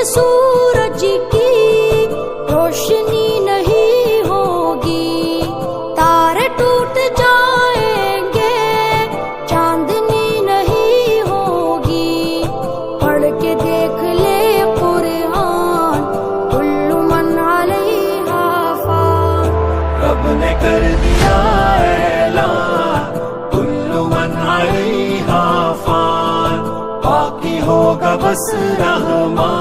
سورج کی روشنی نہیں ہوگی، تارے ٹوٹ جائیں گے، چاندنی نہیں ہوگی۔ پڑھ کے دیکھ لے قرآن، کل من علیہا فان۔ رب نے کر دیا اعلان، کل من علیہا فان، باقی ہوگا بس رحمان۔